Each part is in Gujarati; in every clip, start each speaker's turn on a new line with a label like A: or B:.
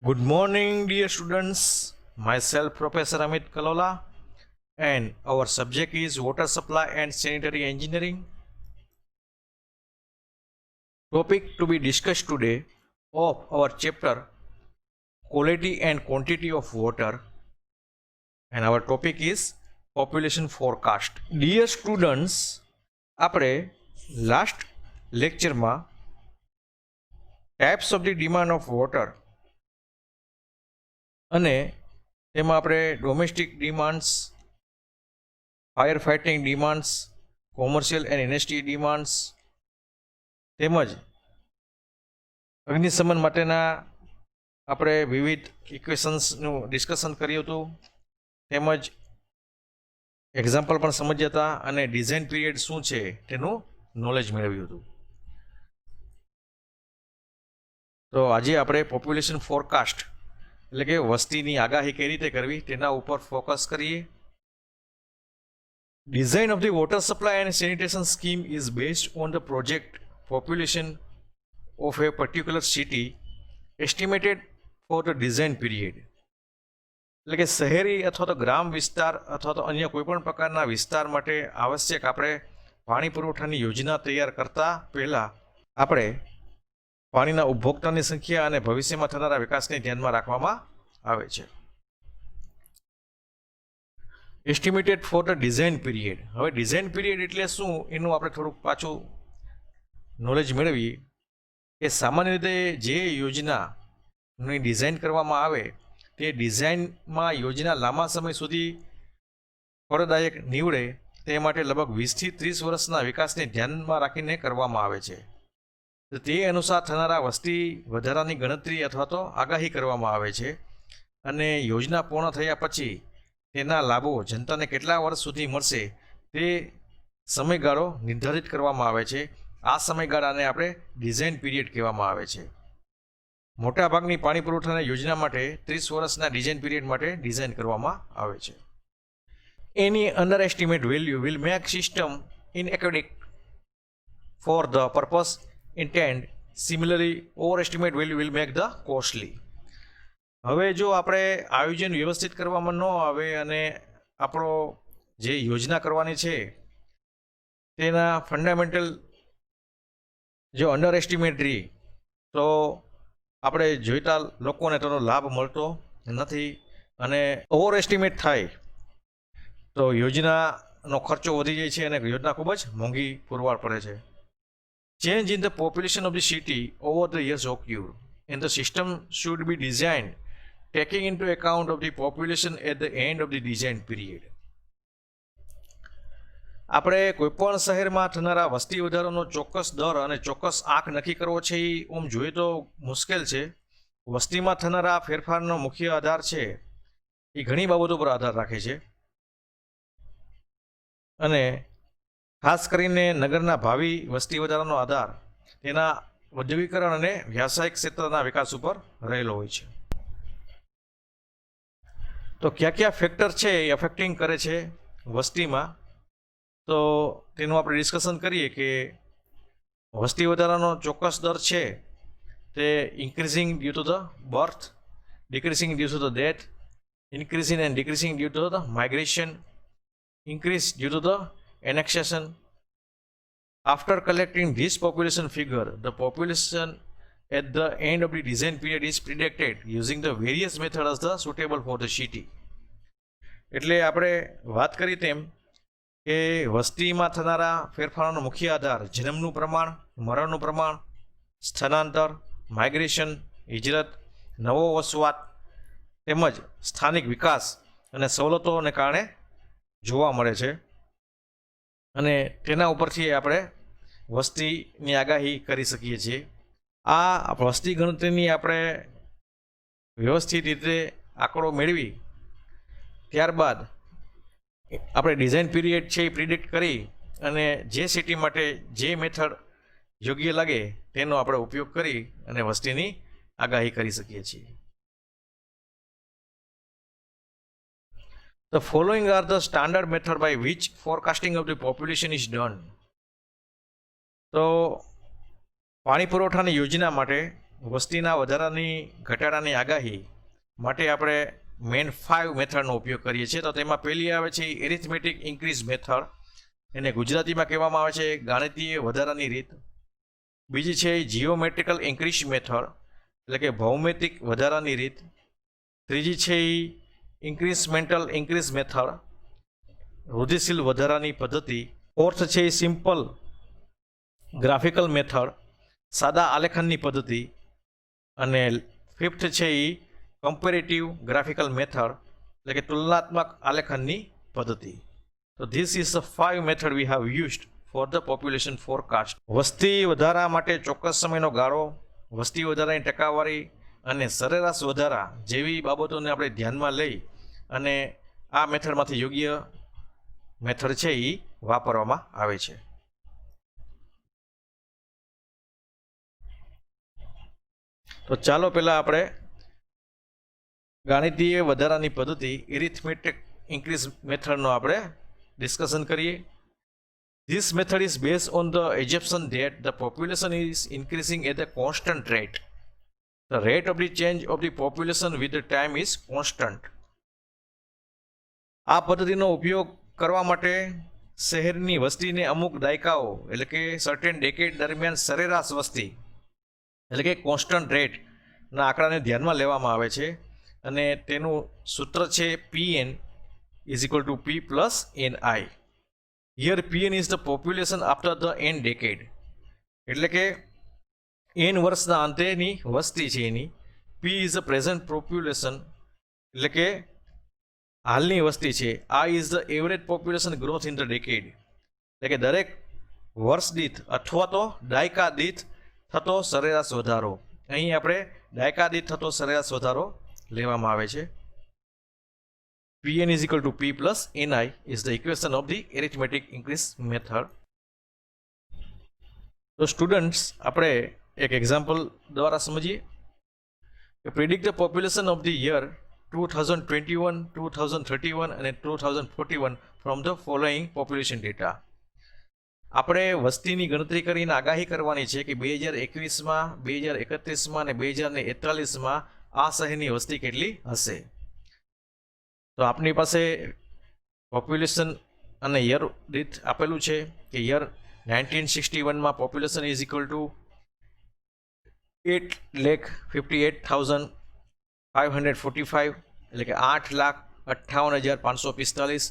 A: Good morning, dear students. Myself, Professor Amit Kalola, and our subject is Water Supply and Sanitary Engineering. Topic to be discussed today of our chapter Quality and Quantity of Water, and our topic is Population Forecast. Dear students, આપણે લાસ્ટ લેક્ચરમાં types of the demand of water અને તેમાં આપણે domestic demands, fire fighting demands, commercial and industry demands તેમજ અગ્નિશમન માટેના આપણે વિવિધ ઇક્વેશન્સનું ડિસ્કશન કર્યું હતું, તેમજ એક્ઝામ્પલ પણ સમજ્યા હતા અને ડિઝાઇન પીરિયડ શું છે તેનું નોલેજ મેળવ્યું હતું. તો આજે આપણે પોપ્યુલેશન ફોરકાસ્ટ એટલે કે વસ્તીની આગાહી કઈ રીતે કરવી તેના ઉપર ફોકસ કરીએ. Design of the water supply and sanitation scheme is based on the project population of A particular city estimated for the design period. એટલે કે શહેરી અથવા તો ગ્રામ વિસ્તાર અથવા તો અન્ય કોઈપણ પ્રકારના વિસ્તાર માટે આવશ્યક આપણે પાણી પુરવઠાની યોજના તૈયાર કરતા પહેલાં આપણે પાણીના ઉપભોક્તાની સંખ્યા અને ભવિષ્યમાં થનારા વિકાસને ધ્યાનમાં રાખવામાં આવે છે. Estimated for the design period. હવે ડિઝાઇન પીરિયડ એટલે શું એનું આપણે થોડુંક પાછું નોલેજ મેળવીએ કે સામાન્ય રીતે જે યોજનાની ડિઝાઇન કરવામાં આવે તે ડિઝાઇનમાં યોજના લાંબા સમય સુધી ફળદાયક નીવડે તે માટે લગભગ 20 થી 30 વર્ષના વિકાસને ધ્યાનમાં રાખીને કરવામાં આવે છે. તે અનુસાર થનારા વસ્તી વધારાની ગણતરી અથવા તો આગાહી કરવામાં આવે છે અને યોજના પૂર્ણ થયા પછી તેના લાભો જનતાને કેટલા વર્ષ સુધી મળશે તે સમયગાળો નિર્ધારિત કરવામાં આવે છે. આ સમયગાળાને આપણે ડિઝાઇન પીરિયડ કહેવામાં આવે છે. મોટાભાગની પાણી પુરવઠાની યોજના માટે 30 વર્ષના ડિઝાઇન પીરિયડ માટે ડિઝાઇન કરવામાં આવે છે. Any underestimate value will make system inaccurate for the purpose intend. Similarly, overestimate value will make the costly. હવે જો આપણે આયોજન વ્યવસ્થિત કરવામાં ન આવે અને આપણો જે યોજના કરવાની છે તેના ફંડામેન્ટલ જો અંડર એસ્ટિમેટ રહી તો આપણે જોઈતા લોકોને તેનો લાભ મળતો નથી અને ઓવર એસ્ટિમેટ થાય તો યોજનાનો ખર્ચો વધી જાય છે અને યોજના ખૂબ જ મોંઘી પુરવાર પડે છે. Change in the population of the city over the years occur, and the system should be designed taking into account of the population at the end of the design period. આપણે કોઈપણ શહેરમાં થનારા વસ્તી વધારાનો ચોક્કસ દર અને ચોક્કસ આંક નક્કી કરવો છે એ આમ જોઈએ તો મુશ્કેલ છે. વસ્તીમાં થનારા ફેરફારનો મુખ્ય આધાર છે એ ઘણી બાબતો પર આધાર રાખે છે અને ખાસ કરીને નગરના ભાવિ વસ્તી વધારાનો આધાર તેના ઔદ્યોગિકરણ અને વ્યાવસાયિક ક્ષેત્રના વિકાસ ઉપર રહેલો હોય છે. તો કયા કયા ફેક્ટર છે એ અફેક્ટિંગ કરે છે વસ્તીમાં, તો તેનું આપણે ડિસ્કશન કરીએ કે વસ્તી વધારાનો ચોક્કસ દર છે તે increasing due to the birth, decreasing due to the death, increasing and decreasing due to the migration, increase due to the annexation. After collecting this population figure, the population at the end of the design period is predicted using the various methods the suitable for the city. એટલે આપણે વાત કરી તેમ કે વસ્તીમાં થનારા ફેરફારોનો મુખ્ય આધાર જન્મનું પ્રમાણ, મરણનું પ્રમાણ, સ્થળાંતર, માઇગ્રેશન, હિજરત, નવો વસવાટ તેમજ સ્થાનિક વિકાસ અને સવલતોને કારણે જોવા મળે છે અને તેના ઉપરથી આપણે વસ્તીની આગાહી કરી શકીએ છીએ. આ વસ્તી ગણતરીની આપણે વ્યવસ્થિત રીતે આંકડો મેળવી ત્યારબાદ આપણે ડિઝાઇન પીરિયડ છે એ પ્રિડિક્ટ કરી અને જે સિટી માટે જે મેથડ યોગ્ય લાગે તેનો આપણે ઉપયોગ કરી અને વસ્તીની આગાહી કરી શકીએ છીએ. The following are the standard method by which forecasting of the population is done. તો પાણી પુરવઠાની યોજના માટે વસ્તીના વધારાની ઘટાડાની આગાહી માટે આપણે મેન 5 મેથડનો ઉપયોગ કરીએ છીએ. તો તેમાં પહેલી આવે છે એરિથમેટિક ઇન્ક્રીઝ મેથડ, એને ગુજરાતીમાં કહેવામાં આવે છે ગાણિતીય વધારાની રીત. બીજી છે જીઓમેટ્રિકલ ઇન્ક્રીઝ મેથડ, એટલે કે ભૌમિતિક વધારાની રીત. ત્રીજી છે ઇન્ક્રીઝમેન્ટલ ઇન્ક્રીઝ મેથડ, વૃદ્ધિશીલ વધારાની પદ્ધતિ. ફોર્થ છે સિમ્પલ ગ્રાફિકલ મેથડ, સાદા આલેખનની પદ્ધતિ. અને ફિફ્થ છે કમ્પેરેટિવ ગ્રાફિકલ મેથડ, એટલે કે તુલનાત્મક આલેખનની પદ્ધતિ. તો this is the 5 method we have used for the population forecast. વસ્તી વધારા માટે ચોક્કસ સમયનો ગાળો, વસ્તી વધારાની ટકાવારી અને સરેરાશ વધારા જેવી બાબતોને આપણે ધ્યાનમાં લઈ અને આ મેથડમાંથી યોગ્ય મેથડ છે એ વાપરવામાં આવે છે. તો ચાલો પહેલાં આપણે ગાણિતીય વધારાની પદ્ધતિ એરિથમેટિક ઇન્ક્રીઝ મેથડનો આપણે ડિસ્કશન કરીએ. This method is based on the assumption that the population is increasing at a constant rate. The rate of the change of the population with the time is constant. આ પદ્ધતિનો ઉપયોગ કરવા માટે શહેરની વસ્તીને અમુક દાયકાઓ એટલે કે સર્ટેન ડેકેડ દરમિયાન સરેરાશ વસ્તી એટલે કે કોન્સ્ટન્ટ રેટના આંકડાને ધ્યાનમાં લેવામાં આવે છે. અને તેનું સૂત્ર છે PN is equal to P plus NI. Here PN is the population after the n decade. એટલે કે n વર્ષના અંતેની વસ્તી છે એની. P is the present population, એટલે કે હાલની વસ્તી છે. I is the average population growth in the decade, એટલે કે દરેક વર્ષ દીઠ અથવા તો દાયકા દીઠ થતો સરેરાશ વધારો. અહીં આપણે દાયકા દીઠ થતો સરેરાશ વધારો લેવામાં આવે છે. Pn is equal to P plus Ni is the equation of the arithmetic increase method. તો સ્ટુડન્ટ્સ આપણે એક એક્ઝામ્પલ દ્વારા સમજીએ કે predict the population of the year 2021, 2031 અને 2041 from the following population data. આપણે વસ્તીની ગણતરી કરીને આગાહી કરવાની છે કે 2021માં, 2031માં અને 2043માં આ શહેરની વસ્તી કેટલી હશે. તો આપની પાસે પોપ્યુલેશન અને યર દીઠ આપેલું છે કે યર 1961માં પોપ્યુલેશન ઇઝ ઇક્વલ ટુ 8,58,545, એટલે કે 8,58,545.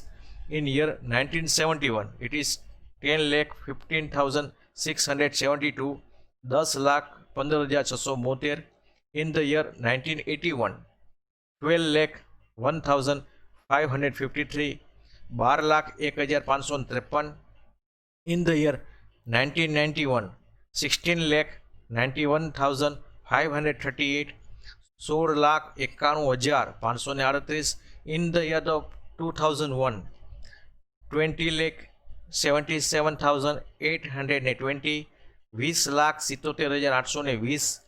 A: In year 1971 it is 10,15,672, 10,15,672. In the year 1981 12,01,553, 12,01,553. In the year 1991 16,91,538, 16,91,538. In the year of 2001 20,77,820, 20,77,820.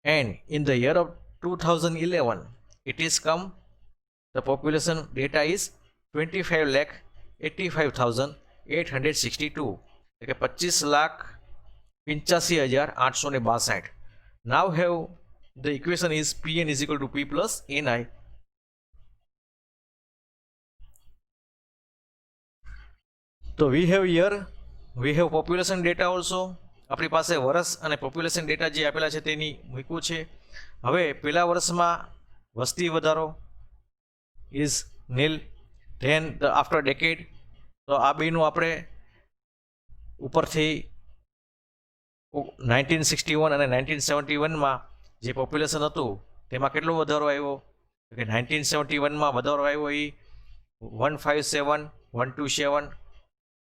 A: And in the year of 2011 it is come the population data is 25,85,862, એટલે કે 25,85,862. Now have the equation is Pn is equal to P plus Ni. તો we have here we have population data also. આપણી પાસે વર્ષ અને પોપ્યુલેશન ડેટા જે આપેલા છે તેની મૂક્યું છે. હવે પહેલા વર્ષમાં વસ્તી વધારો is nil, then the after decade. તો આ બેનું આપણે ઉપરથી 1961 અને 1971માં જે પોપ્યુલેશન હતું તેમાં કેટલો વધારો આવ્યો કે 1971માં વધારો આવ્યો એ 157,127,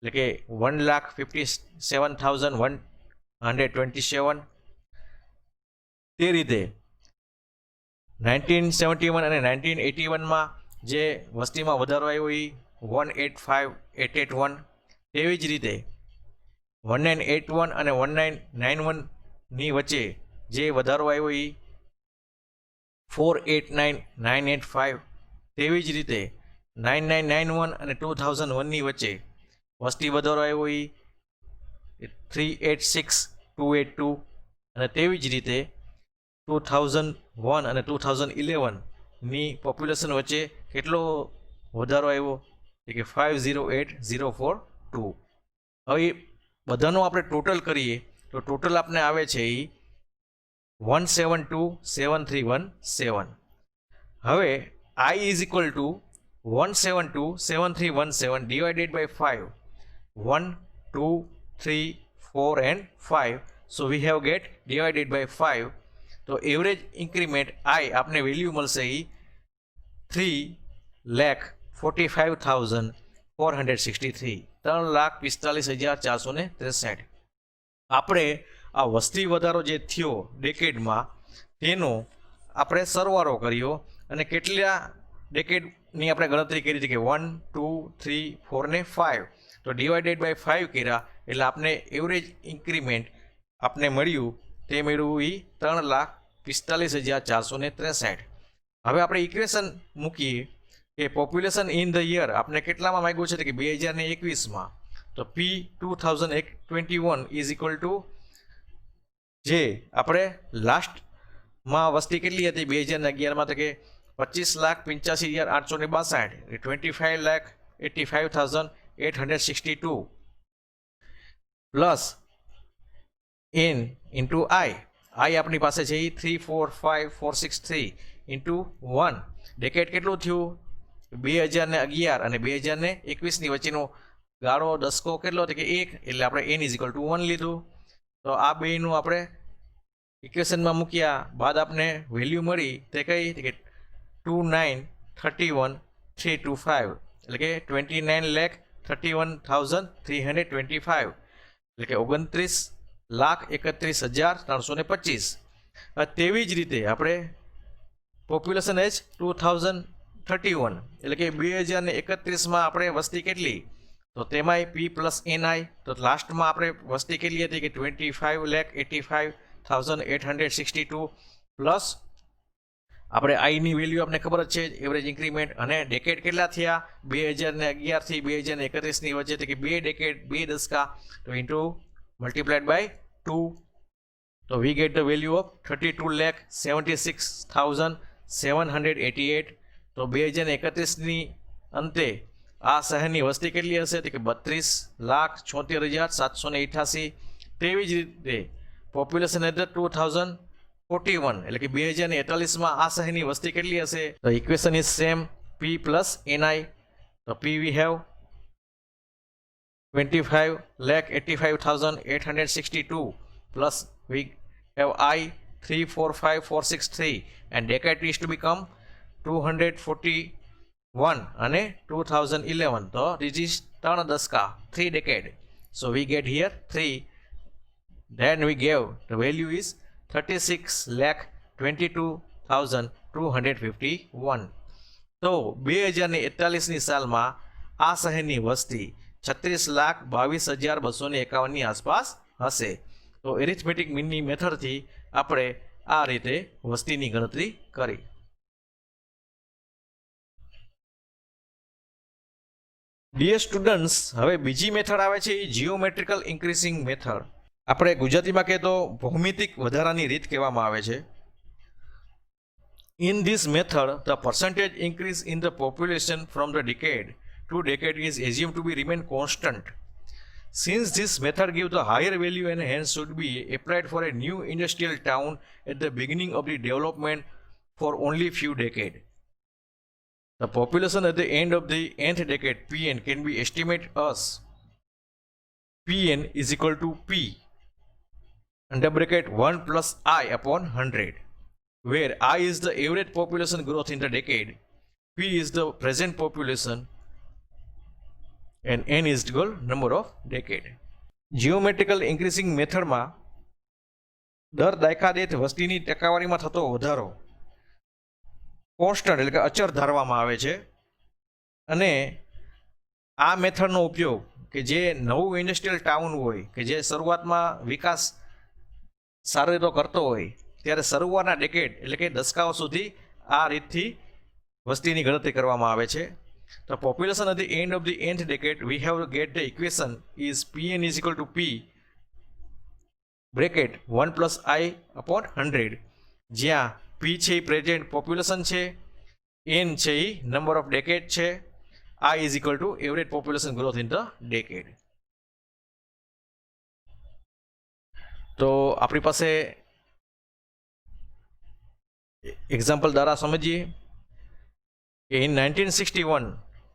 A: એટલે કે 1,57,127. તે રીતે 1971 અને 1981માં જે વસ્તીમાં વધારો આવ્યો એ 185,881. તેવી જ રીતે 1981 અને 1991ની વચ્ચે જે વધારો આવ્યો એ 489,985. તેવી જ રીતે 9991 અને 2001ની વચ્ચે વસ્તી વધારો આવ્યો એ 386,282. અને તેવી જ રીતે 2001 અને 2011ની પોપ્યુલેશન વચ્ચે કેટલો વધારો આવ્યો કે 508042. હવે બધાનો આપણે ટોટલ કરીએ તો ટોટલ આપણે આવે છે એ 1727317. હવે I is equal to 1727317 divided by 5. 1, 2, 3, 4 and 5. So we have get divided by 5. તો એવરેજ ઇન્ક્રીમેન્ટ I આપને વેલ્યુ મળશે એ 3,45,463. 3,45,463. આપણે આ વસ્તી વધારો જે થયો ડેકેડમાં તેનો આપણે સરવાળો કર્યો અને કેટલા ડેકેડની આપણે ગણતરી કરી હતી કે 1, 2, 3, 4 ને 5. તો ડિવાઇડેડ બાય 5 કર્યા એટલે આપણે એવરેજ ઇન્ક્રીમેન્ટ આપણે મળ્યું તે મેળવ્યું એ 3,45,463. હવે આપણે ઇક્વેશન મૂકીએ કે પોપ્યુલેશન ઇન ધ યર આપણે કેટલામાં માંગ્યું છે કે 2021માં. તો P2021 ઇઝ ઇક્વલ ટુ જે આપણે લાસ્ટમાં વસ્તી કેટલી હતી 2011માં તો કે 25,85,862, 25,85,862 પ્લસ n ઇન્ટુ I આપણી પાસે છે એ 345,463 ઇન્ટુ 1. ડેકેડ કેટલું થયું 2011 અને 2021ની વચ્ચેનો ગાળો દસકો કેટલો હતો કે 1, એટલે આપણે n ઇઝ ઇક્વલ ટુ 1 લીધું. તો આ બેનું આપણે ઇક્વેશનમાં મૂક્યા બાદ આપણે વેલ્યુ મળી તે કઈ કે 29,31,325 એટલે કે 29,31,325 એટલે કે 29,31,325. તેવી જ રીતે આપણે પોપ્યુલેશન એજ 2031 એટલે કે 2031માં આપણે વસ્તી કેટલી તો તેમાંય P પ્લસ NI. તો લાસ્ટમાં આપણે વસ્તી કેટલી હતી કે 25,85,862 પ્લસ આપણે આઈની વેલ્યુ આપણે ખબર જ છે એવરેજ ઇન્ક્રીમેન્ટ. અને ડેકેડ કેટલા થયા 2011થી 2031ની વચ્ચે કે 2 ડેકેડ 2 દશકા તો ઇન્ટુ મલ્ટીપ્લાઇડ બાય 2. તો we get the value of 32,76,788. તો 2031ની અંતે આ શહેરની વસ્તી કેટલી હશે તો કે 32,76,788. તેવી જ રીતે પોપ્યુલેશન એટ 2041 એટલે કે 2043માં આ શહેરની વસ્તી કેટલી હશે તો equation is same P plus NI. તો P we have 25,85,862 plus we have I 345,463 and decade is to become 241 and 2011. So this is 3 daska 3 decade. So we get here 3. Then we gave the value is 36,22,251. તો 2041ની સાલમાં આ શહેરની વસ્તી 36,22,251ની આસપાસ હશે. તો એરિથમેટિક મીનની મેથડથી આપણે આ રીતે વસ્તીની ગણતરી કરી. ડિયર સ્ટુડન્ટ્સ, હવે બીજી મેથડ આવે છે એ જીઓમેટ્રિકલ ઇન્ક્રીઝિંગ મેથડ. આપણે ગુજરાતીમાં કહીએ તો ભૌમિતિક વધારાની રીત કહેવામાં આવે છે. In this method, the percentage increase in the population from the decade to decade is assumed to be remain constant. Since this method gives the higher value and hence should be applied for a new industrial town at the beginning of the development for only few decades. The population at the end of the nth decade Pn can be estimated as Pn is equal to P under bracket 1 plus I upon 100, where I is the average population growth in the decade, P is the present population and n is the number of decade. Geometrical increasing method માં દર દાયકા દીઠ વસ્તીની ટકાવારીમાં થતો વધારો કોન્સ્ટન્ટ એટલે કે અચર ધારવામાં આવે છે. અને આ મેથડનો ઉપયોગ કે જે નવું ઇન્ડસ્ટ્રીયલ ટાઉન હોય કે જે શરૂઆતમાં વિકાસ સારી રીતે કરતો હોય ત્યારે શરૂઆતના ડેકેડ એટલે કે દસકાઓ સુધી આ રીતથી વસ્તીની ગણતરી કરવામાં આવે છે. The population at the end of the nth decade, we have to get the equation is Pn is equal to P bracket 1 plus I upon 100, જ્યાં પી છે એ પ્રેઝન્ટ પોપ્યુલેશન છે, એન છે એ નંબર ઓફ ડેકેડ છે, આઈ is equal two average population growth in the decade. તો આપણી પાસે એક્ઝામ્પલ દ્વારા સમજીએ કે ઇન 1961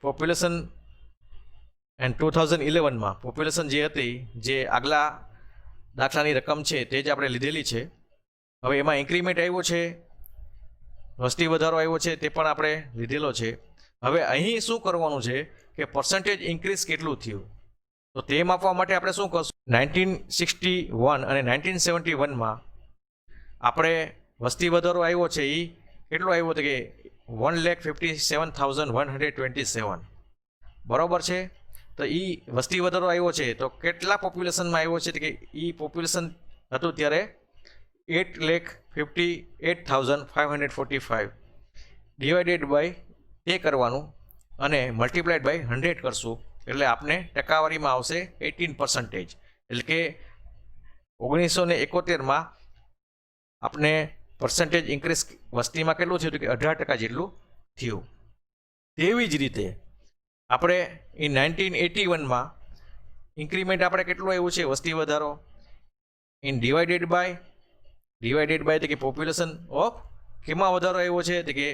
A: પોપ્યુલેશન એન્ડ 2011માં પોપ્યુલેશન જે હતી, જે આગલા દાખલાની રકમ છે તે જ આપણે લીધેલી છે. હવે એમાં ઇન્ક્રીમેન્ટ આવ્યો છે, વસ્તી વધારો આવ્યો છે, તે પણ આપણે લીધેલો છે. હવે અહીં શું કરવાનું છે કે પર્સન્ટેજ ઇન્ક્રીઝ કેટલું થયું, તો તે માપવા માટે આપણે શું કરશું, 1961 અને 1971માં આપણે વસ્તી વધારો આવ્યો છે એ કેટલો આવ્યો તો કે 1,57,127, બરાબર છે. તો એ વસ્તી વધારો આવ્યો છે તો કેટલા પોપ્યુલેશનમાં આવ્યો છે, તો કે એ પોપ્યુલેશન હતું ત્યારે 8,58,545 ડિવાઇડેડ બાય તે કરવાનું અને મલ્ટીપ્લાઇડ બાય 100 કરશું, એટલે આપણે ટકાવારીમાં આવશે 18%. એટલે કે 1971માં આપણે પર્સન્ટેજ ઇન્ક્રીઝ વસ્તીમાં કેટલું થયું, કે 18% જેટલું થયું. તેવી જ રીતે આપણે એ 1981માં ઇન્ક્રીમેન્ટ આપણે કેટલું આવ્યું છે વસ્તી વધારો, ઇન ડિવાઇડેડ બાય તો કે પોપ્યુલેશન ઓફ કેમાં વધારો આવ્યો છે, તો કે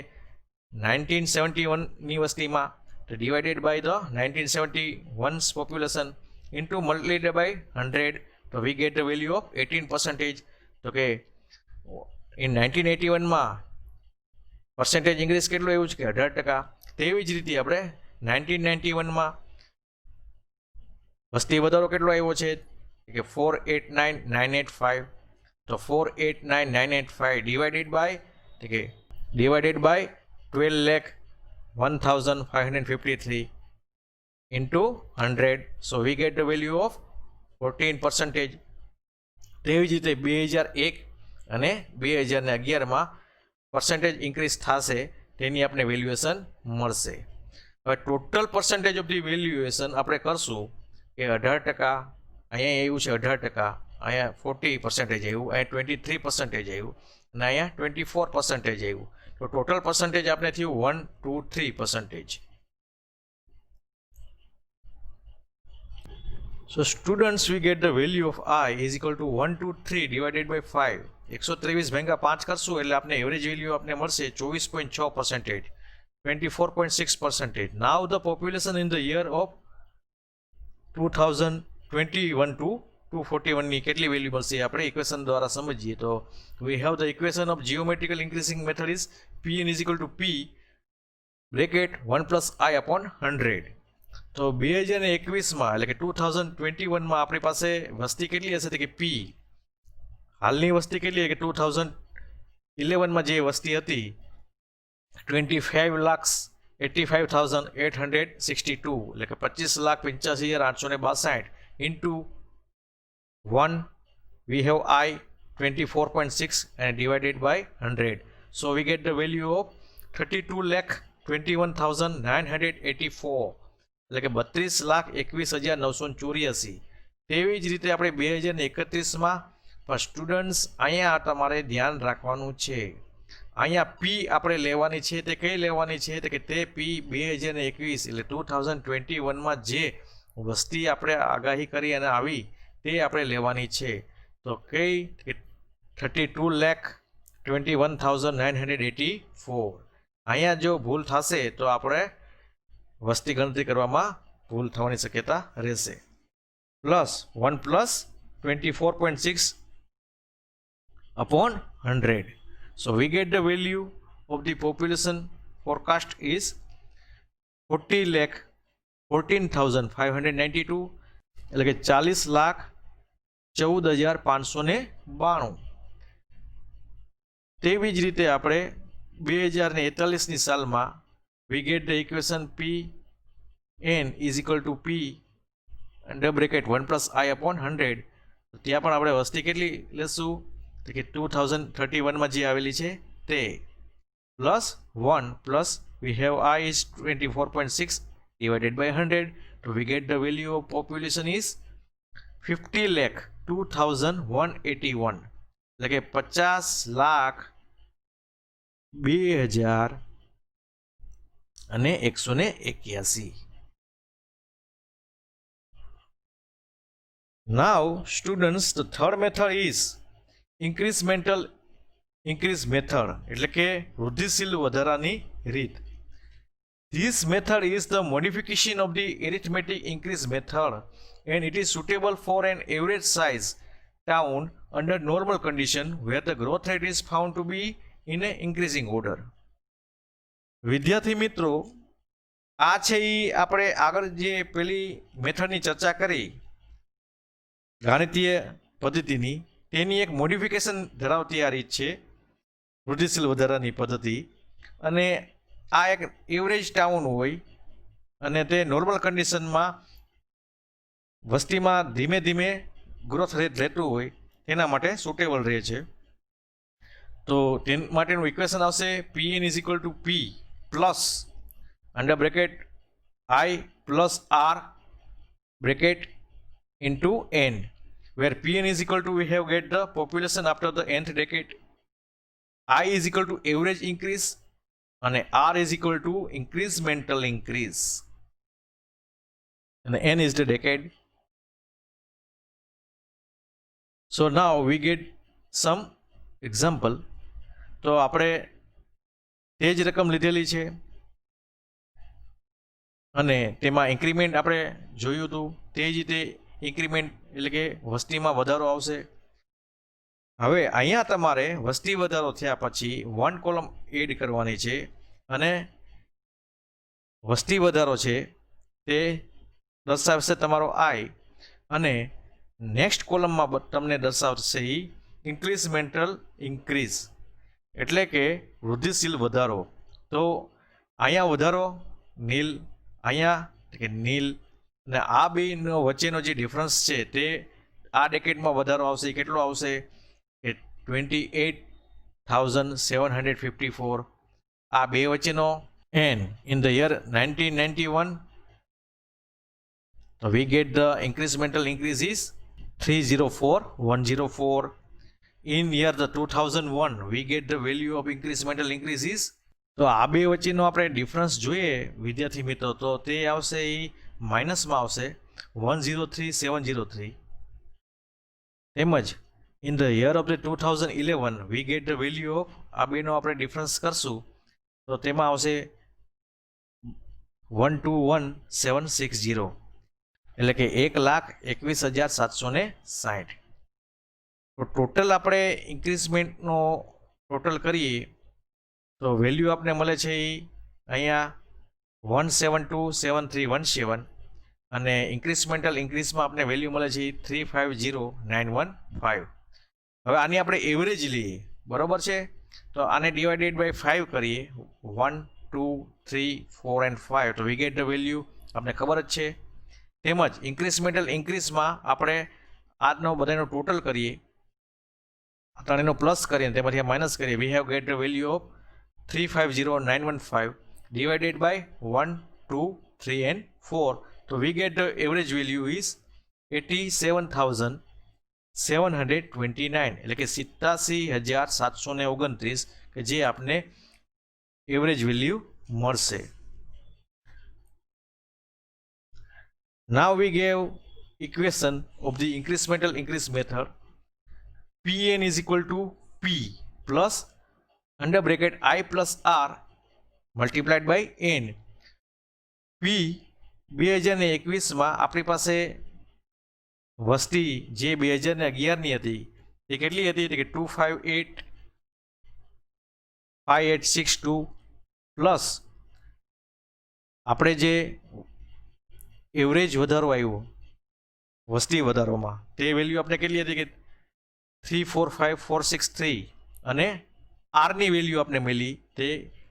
A: 1971ની વસ્તીમાં, તો divided by the 1971's population into multiplied by 100, તો we get the value of 18%. તો કે ઇન 1981માં પર્સન્ટેજ ઇન્ક્રીઝ કેટલું આવ્યું છે, કે 18%. તેવી જ રીતે આપણે 1991માં વસ્તી વધારો કેટલો આવ્યો છે, કે 489,985, તો 489,985 divided by 12,01,553 into 100, so we get the value of 14%. તેવી જ રીતે 2001 અને 2011માં પર્સન્ટેજ ઇન્ક્રીઝ થશે, તેની આપણે વેલ્યુએશન મળશે. હવે total percentage of the valuation આપણે કરશું કે 18%, અહીંયા આવ્યું છે 18%, અહીંયા 40% આવ્યું, અહીંયા 23% આવ્યું અને અહીંયા 24% આવ્યું. તો ટોટલ પર્સન્ટેજ આપણે થયું 123%. So students, we get the value of I is equal to 123 divided by 5. 123 ભાગ્યા 5 કરશું એટલે આપણે એવરેજ વેલ્યુ આપણે મળશે 24.6%, 24.6%. Now the population in the year of 2021 to 241 ની કેટલી વેલ્યુ મળશે આપણે ઇક્વેશન દ્વારા સમજીએ. તો we have the equation of geometrical increasing method is Pn is equal to P bracket 1 plus I upon 100. તો 2021માં એટલે કે 2021માં આપણી પાસે વસ્તી કેટલી હશે, તો કે પી, હાલની વસ્તી કેટલી, કે 2011માં જે વસ્તી હતી 25,85,862, એટલે કે 25,85,862 into 1 we have I 24.6 and divided by 100, so we get the value of 32,21,984, એટલે કે 32,21,984. તેવી જ રીતે આપણે 2031માં પણ સ્ટુડન્ટ્સ અહીંયા તમારે ધ્યાન રાખવાનું છે, અહીંયા પી આપણે લેવાની છે, તે કઈ લેવાની છે, તો કે તે પી 2021 એટલે 2021માં જે વસ્તી આપણે આગાહી કરી અને આવી તે આપણે લેવાની છે. તો કઈ 32,21,984. અહીંયા જો ભૂલ થશે તો આપણે વસ્તી ગણતરી કરવામાં ભૂલ થવાની શક્યતા રહેશે. Plus 1 plus 24.6 upon 100. So we get the value of the population forecast is 40,14,592, એટલે કે 40,14,592. તેવી જ રીતે આપણે 2041ની સાલમાં we get the equation Pn is equal to P under bracket 1 plus I upon 100. ત્યાં પણ આપણે વસ્તી કેટલી લેશું, તો કે 2031માં જે આવેલી છે તે, plus 1 plus we have I is 24.6 divided by 100, so we get the value of population is 20,181 એટલે કે 50,02,181. Now, students, the third method is incremental increase method એટલે કે વૃદ્ધિશીલ વધારાની રીત. This method is the modification of the arithmetic increase method and it is suitable for an average size town under normal condition where the growth rate is found to be in an increasing order. વિદ્યાર્થી મિત્રો, આ છે એ આપણે આગળ જે પેલી મેથડની ચર્ચા કરી ગાણિતીય પદ્ધતિની, તેની એક મોડિફિકેશન ધરાવતી આ રીત છે વૃદ્ધિશીલ વધારાની પદ્ધતિ. અને આ એક એવરેજ ટાઉન હોય અને તે નોર્મલ કન્ડિશનમાં વસ્તીમાં ધીમે ધીમે ગ્રોથ રેટ રહેતું હોય તેના માટે સુટેબલ રહે છે. તો તે માટેનું ઇક્વેશન આવશે Pn is equal two P plus under bracket I plus R bracket into n, where Pn is equal to, we have get the population after the nth decade, I is equal to average increase and R is equal to incremental increase and n is the decade. So now we get some example. તો આપણે તે જ રકમ લીધેલી છે અને તેમાં ઇન્ક્રીમેન્ટ આપણે જોયું હતું તે જ રીતે ઇન્ક્રીમેન્ટ એટલે કે વસ્તીમાં વધારો આવશે. હવે અહીંયા તમારે વસ્તી વધારો થયા પછી 1 કોલમ એડ કરવાની છે અને વસ્તી વધારો છે તે દર્શાવશે તમારો I અને નેક્સ્ટ કોલમમાં તમને દર્શાવશે એ ઇન્ક્રીઝમેન્ટલ ઇન્ક્રીઝ એટલે કે વૃદ્ધિશીલ વધારો. તો અહીંયા વધારો નીલ, અહીંયા કે નીલ, અને આ બેનો વચ્ચેનો જે ડિફરન્સ છે તે આ ડેકેડમાં વધારો આવશે. કેટલો આવશે કે 28,754. આ બે વચ્ચેનો an in the year 1991 we get the incremental increase is 304,104. In year the 2001 we get the value of incremental increase is, તો આ બે વચ્ચેનો આપણે ડિફરન્સ જોઈએ વિદ્યાર્થી મિત્રો, તો તે આવશે એ માઇનસમાં આવશે 103,703. તેમજ in the year of the 2011 V get the value of, આ બેનો આપણે ડિફરન્સ કરશું તો તેમાં આવશે 121,760 એટલે કે 1,21,760. તો ટોટલ આપણે ઇન્ક્રીઝમેન્ટનો ટોટલ કરીએ તો વેલ્યુ આપણે મળે છે એ અહીંયા 172,7317 અને ઇન્ક્રીઝમેન્ટલ ઇન્ક્રીઝમાં આપણે વેલ્યુ મળે છે 350,915. હવે આની આપણે એવરેજ લઈએ, બરાબર છે, તો આને ડિવાઇડેડ બાય 5 કરીએ 1, 2, 3, 4 and 5 તો વી ગેટ ધ વેલ્યુ આપણે ખબર જ છે. તેમજ ઇન્ક્રીઝમેન્ટલ ઇન્ક્રીઝમાં આપણે આજનો બધાનો ટોટલ કરીએ, ત્રણેયનો પ્લસ કરીએ તેમાંથી માઇનસ કરીએ, વી have get the value of 350,915 divided by 1, 2, 3 and 4. So we get the average value is 87,729 એટલે કે 87,729 કે જે આપને એવરેજ વેલ્યુ મળશે. Now we gave equation of the incremental increase method. Pn is equal to P plus under bracket I plus R multiplied by n. P 2021માં આપણી પાસે વસ્તી જે 2011ની હતી તે કેટલી હતી કે 258,5862 પ્લસ આપણે જે એવરેજ વધારો આવ્યો વસ્તી વધારોમાં તે વેલ્યુ આપણે કેટલી હતી કે 345,463 અને આરની વેલ્યુ આપણે મળી તે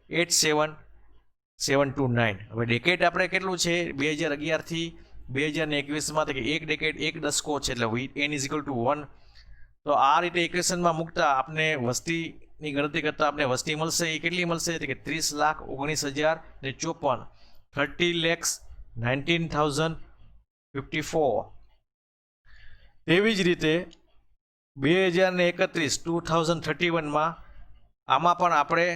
A: 87,729. હવે ડેકેડ આપણે કેટલું છે 2011થી 2021માં કે એક ડેકેડ એક દસકો છે એટલે n ઇઝ ઇક્વલ ટુ 1. તો આ રીતે ઇક્વેશનમાં મૂકતા આપણે વસ્તીની ગણતરી કરતાં આપણે વસ્તી મળશે એ કેટલી મળશે કે 30,19,054 30,19,054. તેવી જ રીતે 2031 2031માં આમાં પણ આપણે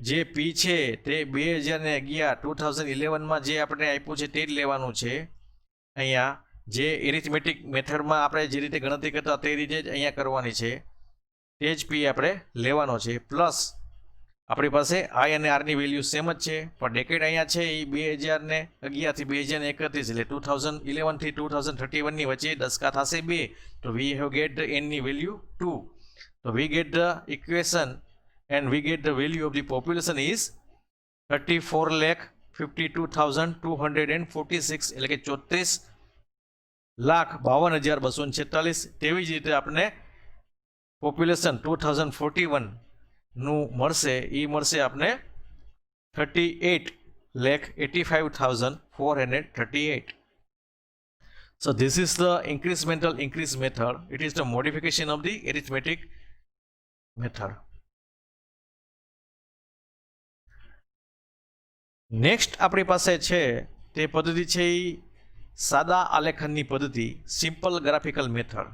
A: જે પી છે તે 2011 2011માં જે આપણે આપ્યું છે તે જ લેવાનું છે. અહીંયા જે એરિથમેટિક મેથડમાં આપણે જે રીતે ગણતરી કરતા તે રીતે જ અહીંયા કરવાની છે, તે જ પી આપણે લેવાનો છે. પ્લસ આપણી પાસે આઈ અને આરની વેલ્યુ સેમ જ છે, પણ ડેકેડ અહીંયા છે એ 2011થી 2031 એટલે 2011થી 2031ની વચ્ચે દસકા થશે 2, તો વી હેવ ગેટ ધ એનની વેલ્યુ 2. તો we get the equation and we get the value of the population is 34,52,246 એટલે કે 34,52,246. તેવી જ રીતે આપણે પોપ્યુલેશન 2041 નું મળશે, એ મળશે આપણે 38,85,438. So this is the incremental increase method. It is the modification of the arithmetic method. Next આપણી પાસે છે તે પદ્ધતિ છે એ સાદા આલેખનની પદ્ધતિ, simple graphical method.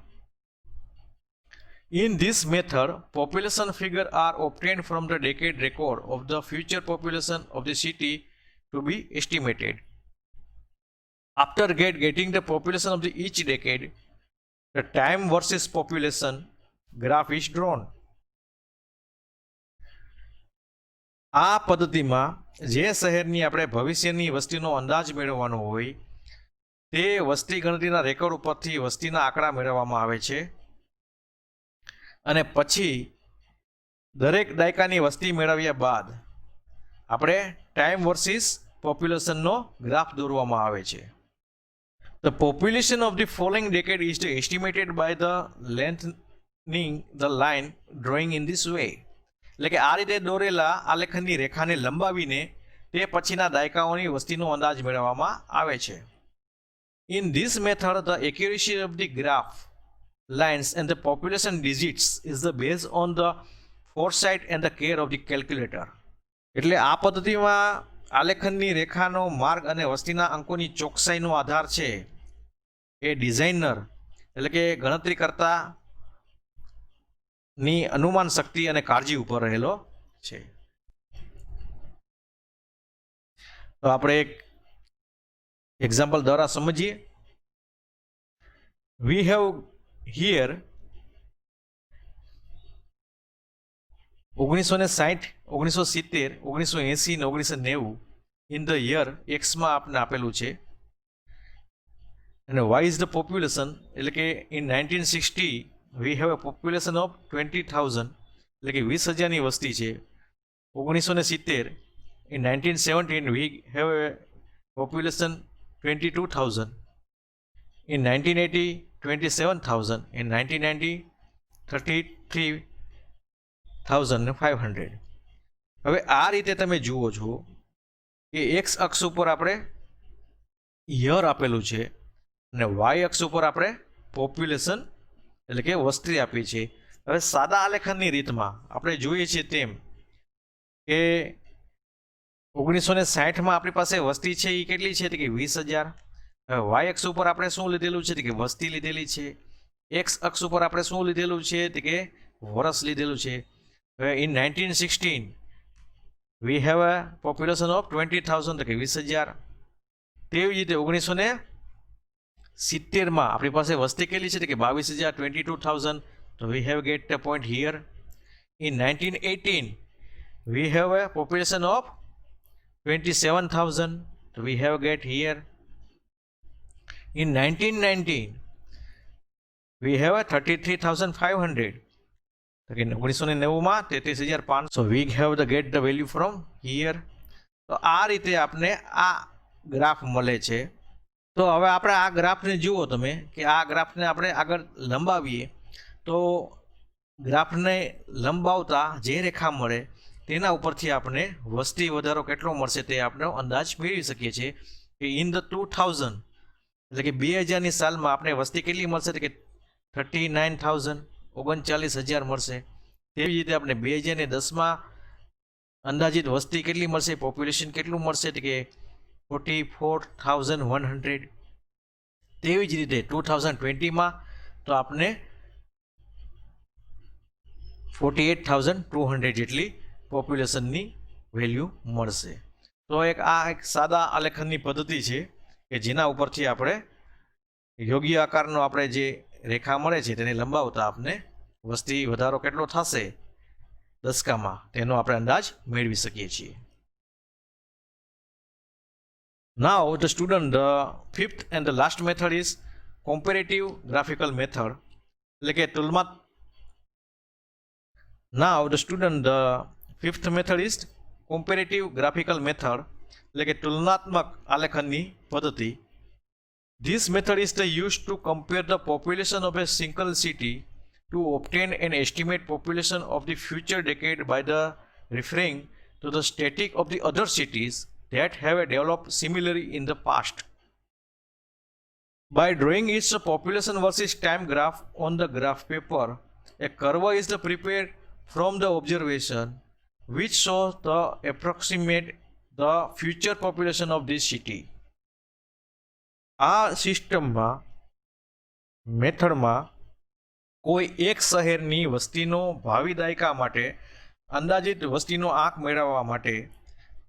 A: In this method population figure are obtained from the decade record of the future population of the city to be estimated. After getting the population of the each decade, the time versus population graph is drawn. આ પદ્ધતિમાં જે શહેરની આપણે ભવિષ્યની વસ્તીનો અંદાજ મેળવવાનો હોય તે વસ્તી ગણતરીના રેકોર્ડ ઉપરથી વસ્તીના આંકડા મેળવવામાં આવે છે, અને પછી દરેક દાયકાની વસ્તી મેળવ્યા બાદ આપણે ટાઈમ વર્સિસ પોપ્યુલેશનનો ગ્રાફ દોરવામાં આવે છે. The population of the following decade is estimated by the lengthening the line drawing in this way. એટલે કે આ રીતે દોરેલા આલેખનની રેખાને લંબાવીને તે પછીના દાયકાઓની વસ્તીનો અંદાજ મેળવવામાં આવે છે. In this method, the accuracy of the graph lines and the population digits is the based on the foresight and the care of the calculator. એટલે આ પદ્ધતિમાં આલેખનની રેખાનો માર્ગ અને વસ્તીના અંકોની ચોકસાઈનો આધાર છે એ ડિઝાઇનર એટલે કે ગણતરી કરતા ની અનુમાન શક્તિ અને કાળજી ઉપર રહેલો છે. તો આપણે એક એક્ઝામ્પલ દ્વારા સમજીએ. વી હેવ હિયર 1960, 1970, 1980 ને 1990 ઇન ધ યર એક્સમાં આપને આપેલું છે, અને વાય ઇઝ ધ પોપ્યુલેશન એટલે કે in 1960 V have a population of 20,000 એટલે કે 20,000ની વસ્તી છે. 1970 in 1917 V have a population 22,000. In 1980 27,000. In 1990 33,500. હવે આ રીતે તમે જુઓ છો કે એક્સ અક્ષ ઉપર આપણે યર આપેલું છે અને વાય અક્ષ ઉપર આપણે પોપ્યુલેશન એટલે કે વસ્તી આપી છે. હવે સાદા આલેખનની રીતમાં આપણે જોઈએ છીએ તેમ કે 1960માં આપણી પાસે વસ્તી છે એ કેટલી છે કે 20,000. હવે વાય અક્ષ ઉપર આપણે શું લીધેલું છે કે વસ્તી લીધેલી છે. એક્સ અક્ષ ઉપર આપણે શું લીધેલું છે કે વર્ષ લીધેલું છે. હવે in 1916 V have a population of 20,000 કે 20,000. તેવી જ રીતે 1970માં આપણી પાસે વસ્તી કેટલી છે કે 22,000 22,000. તો we have get a point here. In 1918 we have a population of 27,000. તો we have get here. In 1919 we have a 33,500. તો કે 1990માં 33,500. We have the get the value from here. તો આ રીતે આપણે આ ગ્રાફ મળે છે. તો હવે આપણે આ ગ્રાફને જુઓ તમે કે આ ગ્રાફને આપણે આગળ લંબાવીએ તો ગ્રાફને લંબાવતા જે રેખા મળે તેના ઉપરથી આપણે વસ્તી વધારો કેટલો મળશે તે આપણે અંદાજ મેળવી શકીએ છીએ કે ઇન ધ 2000 એટલે કે 2000ની સાલમાં આપણે વસ્તી કેટલી મળશે કે 39,000 39,000 મળશે. તેવી રીતે આપણે 2010માં અંદાજિત વસ્તી કેટલી મળશે, પોપ્યુલેશન કેટલું મળશે કે 44,100. તેવી જ રીતે 2020માં તો આપને 48,200 જેટલી પોપ્યુલેશનની વેલ્યુ મળશે. તો એક સાદા આલેખનની પદ્ધતિ છે કે જેના ઉપરથી આપણે યોગ્ય આકારનો આપણે જે રેખા મળે છે તેને લંબાવતા આપને વસ્તી વધારો કેટલો થશે દશકામાં તેનો આપણે અંદાજ મેળવી શકીએ છીએ. Now the student, the fifth and the last method is comparative graphical method. એટલે કે Now the student, the fifth method is comparative graphical method. એટલે કે તુલનાત્મક આલેખનની પદ્ધતિ. This method is used to compare the population of a single city to obtain an estimate population of the future decade by the referring to the static of the other cities that have developed similarly in the past. By drawing its population versus time graph on the graph paper, a curve is prepared from the observation which shows the approximate the future population of this city. આ સિસ્ટમમાં મેથડમાં કોઈ એક શહેરની વસ્તીનો ભાવિ દાયકા માટે અંદાજિત વસ્તીનો આંક મેળવવા માટે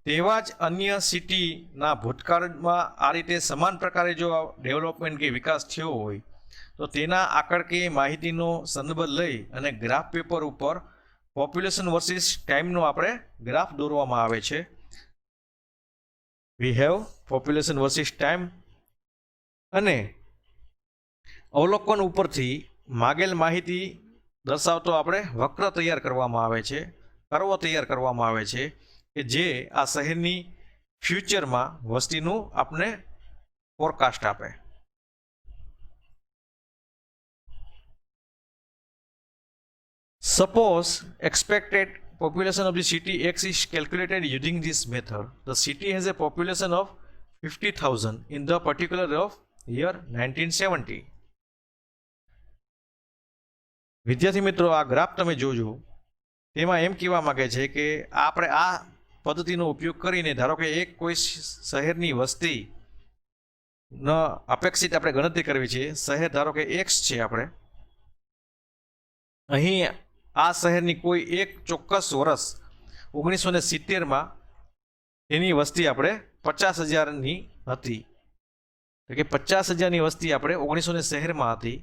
A: તેવા જ અન્ય સિટીના ભૂતકાળમાં આ રીતે સમાન પ્રકારે જો ડેવલપમેન્ટ કે વિકાસ થયો હોય તો તેના આંકડાકીય માહિતીનો સંદર્ભ લઈ અને ગ્રાફ પેપર ઉપર પોપ્યુલેશન વર્સિસ ટાઈમનો આપણે ગ્રાફ દોરવામાં આવે છે. We have population versus time અને અવલોકન ઉપરથી માગેલ માહિતી દર્શાવતો આપણે વક્ર તૈયાર કરવામાં આવે છે, કર્વ તૈયાર કરવામાં આવે છે કે જે આ શહેરની ફ્યુચરમાં વસ્તીનું આપણે ફોરકાસ્ટ આપે. Suppose expected population of the city X is calculated using this method. The city has a population of 50,000 in the particular of year 1970. વિદ્યાર્થી મિત્રો, આ ગ્રાફ તમે જોજો, તેમાં એમ કહેવા માગે છે કે આપણે આ પદ્ધતિનો ઉપયોગ કરીને ધારો કે એક કોઈ શહેરની વસ્તીનો અપેક્ષિત આપણે ગણતરી કરવી છે. શહેર ધારો કે એક્સ છે. આપણે અહીં આ શહેરની કોઈ એક ચોક્કસ વર્ષ 1970માં તેની વસ્તી આપણે 50,000ની હતી. તો કે 50,000ની વસ્તી આપણે 1970માં હતી.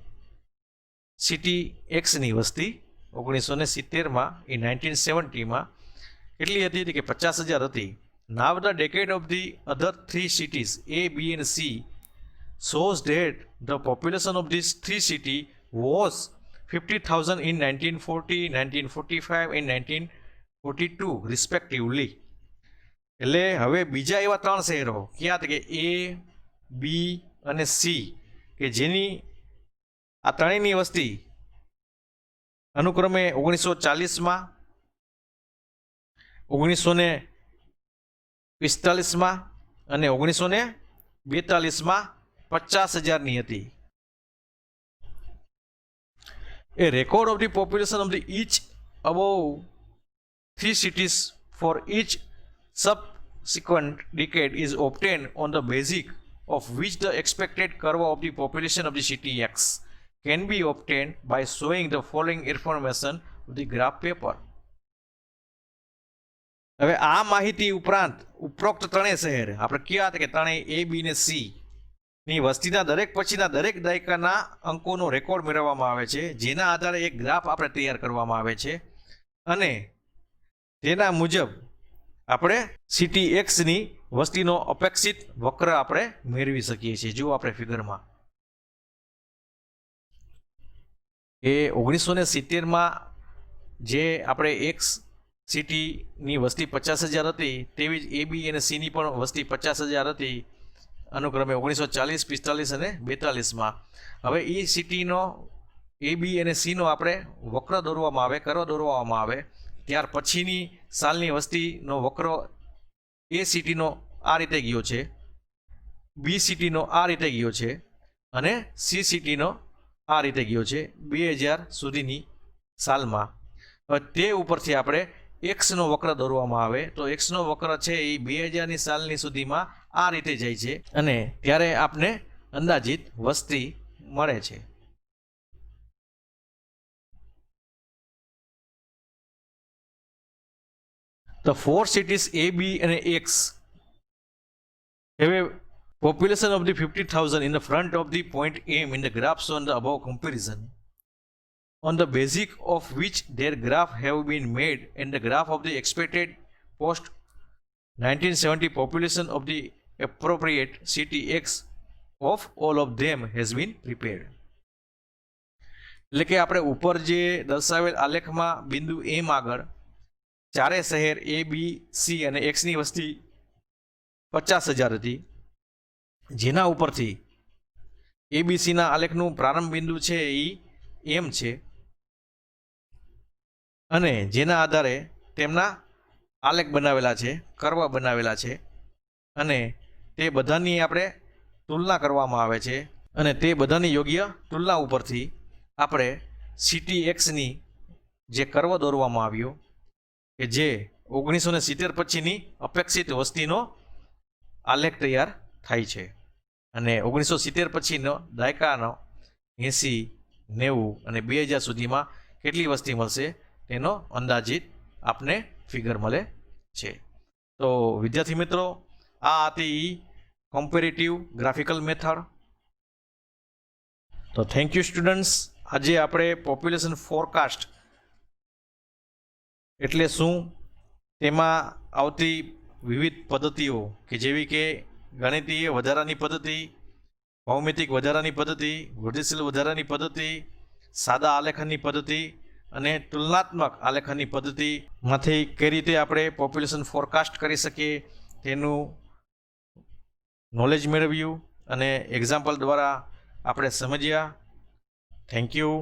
A: સિટી એક્સની વસ્તી 1970માં એ 1970માં કેટલી હતી કે 50,000 હતી. નાવ the decade of the other three cities A, B and C shows that the population of these three cities was 50,000 in 1940, 1945 and 1942 respectively. એટલે હવે બીજા એવા ત્રણ શહેરો ક્યાં હતા કે A, B અને C કે જેની આ ત્રણેયની વસ્તી અનુક્રમે 1940માં, 1945માં અને 1942માં 50,000ની હતી. A record of the population of the each above three cities for each subsequent decade is obtained on the basis of which the expected curve of the population of the city X can be obtained by showing the following information of the graph paper. હવે આ માહિતી ઉપરાંત ઉપરોક્ત ત્રણેય શહેર આપણે કયા હતા કે ત્રણેય A, B ને C ની વસ્તીના દરેક પછીના દરેક દાયકાના અંકોનો રેકોર્ડ મેળવવામાં આવે છે, જેના આધારે એક ગ્રાફ આપણે તૈયાર કરવામાં આવે છે અને તેના મુજબ આપણે સિટી એક્સની વસ્તીનો અપેક્ષિત વક્ર આપણે મેળવી શકીએ છીએ. જો આપણે ફિગરમાં એ 1970માં જે આપણે એક્સ સિટીની વસ્તી 50,000 હતી તેવી જ A, B અને Cની પણ વસ્તી 50,000 હતી અનુક્રમે 1940, 45 અને 42માં. હવે એ સિટીનો A, B અને Cનો આપણે વક્ર દોરવામાં આવે, કર્વ દોરવામાં આવે, ત્યાર પછીની સાલની વસ્તીનો વક્ર A સિટીનો આ રીતે ગયો છે, B સિટીનો આ રીતે ગયો છે અને C સિટીનો આ રીતે ગયો છે 2000 સુધીની સાલમાં. હવે તે ઉપરથી આપણે એક્સનો વક્ર દોરવામાં આવે તો એક્સનો વક્ર છે એ 2000ની સાલની સુધીમાં આ રીતે જાય છે અને ત્યારે આપને અંદાજિત વસ્તી મળે છે. The four cities A, B and X have a population of the 50,000 in the front of the point M in the graphs on the above comparison, on the basis of which their graph have been made and the graph of the expected post 1970 population of the appropriate city X of all of them has been prepared. એટલે કે આપણે ઉપર જે દર્શાવેલ આલેખમાં બિંદુ એમ આગળ ચારે શહેર A, B, C અને Xની વસ્તી 50,000 હતી, જેના ઉપરથી ABCના આલેખનું પ્રારંભ બિંદુ છે એ એમ છે અને જેના આધારે તેમના આલેખ બનાવેલા છે, કર્વ બનાવેલા છે અને તે બધાની આપણે તુલના કરવામાં આવે છે અને તે બધાની યોગ્ય તુલના ઉપરથી આપણે સિટી એક્સની જે કર્વ દોરવામાં આવ્યો કે જે 1970 પછીની અપેક્ષિત વસ્તીનો આલેખ તૈયાર થાય છે અને 1970 પછીનો દાયકાનો 80, 90 અને 2000 સુધીમાં કેટલી વસ્તી મળશે તેનો અંદાજિત આપને ફિગર મળે છે. તો વિદ્યાર્થી મિત્રો, આ હતી કમ્પેરેટિવ ગ્રાફિકલ મેથડ. તો થેન્ક યુ સ્ટુડન્ટ્સ. આજે આપણે પોપ્યુલેશન ફોરકાસ્ટ એટલે શું, તેમાં આવતી વિવિધ પદ્ધતિઓ કે જેવી કે ગણિતીય વધારાની પદ્ધતિ, ભૌમિતિક વધારાની પદ્ધતિ, વૃદ્ધિશીલ વધારાની પદ્ધતિ, સાદા આલેખનની પદ્ધતિ અને તુલનાત્મક આલેખનની પદ્ધતિમાંથી કઈ રીતે આપણે પોપ્યુલેશન ફોરકાસ્ટ કરી શકીએ તેનું નોલેજ મેળવ્યું અને એક્ઝામ્પલ દ્વારા આપણે સમજ્યા. Thank you.